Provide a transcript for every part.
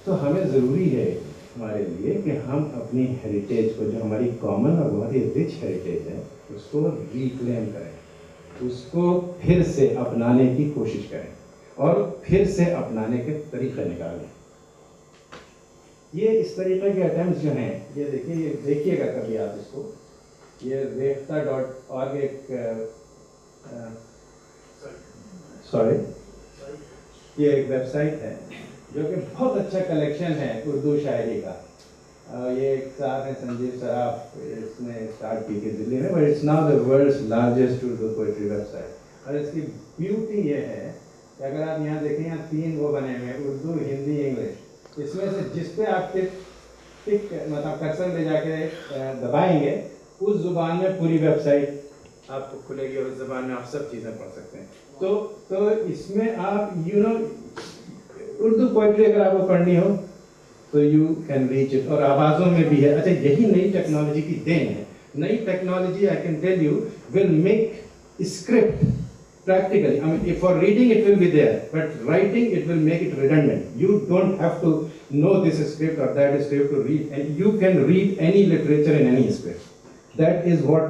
تو ہمیں ضروری ہے ہمارے لیے کہ ہم اپنی ہیریٹیج کو، جو ہماری کامن اور بہت ہی رچ ہیریٹیج ہے، اس کو ریکلیم کریں، اس کو پھر سے اپنانے کی کوشش کریں اور پھر سے اپنانے کے طریقے نکالیں. یہ اس طریقے کے اٹیمپٹس جو ہیں، یہ دیکھیے، یہ دیکھیے گا کبھی آپ اس کو. یہ ریختہ.org ایک یہ ایک ویب سائٹ ہے جو کہ بہت اچھا کلیکشن ہے اردو شاعری کا. یہ ایک صاحب ہیں سنجیو سراف، اس نے اسٹارٹ کی تھی دلی میں، but it's now the world's largest Urdu poetry website. اور اس کی بیوٹی یہ ہے کہ اگر آپ یہاں دیکھیں، یہاں 3 وہ بنے ہوئے ہیں، اردو، ہندی، انگلش. اس میں سے جس پہ آپ مطلب کرسر لے جا کے دبائیں گے، اس زبان میں پوری ویب سائٹ آپ کو کھلے گی اور اس زبان میں آپ سب چیزیں پڑھ سکتے ہیں. تو اس میں آپ اردو پوئٹری اگر آپ کو پڑھنی ہو تو یو کین ریچ اٹ. اور آوازوں میں بھی ہے. اچھا، یہی نئی ٹیکنالوجی کی دین ہے. نئی technology I can tell you will make script practically. I mean, for reading it will be there, but writing it will make it redundant. You don't have to know this script or that script to read, and you can read any literature in any script. That is what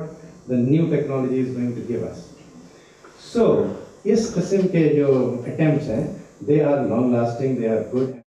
the new technology is going to give us. So, is qism ke jo attempts hain, they are long lasting, they are good.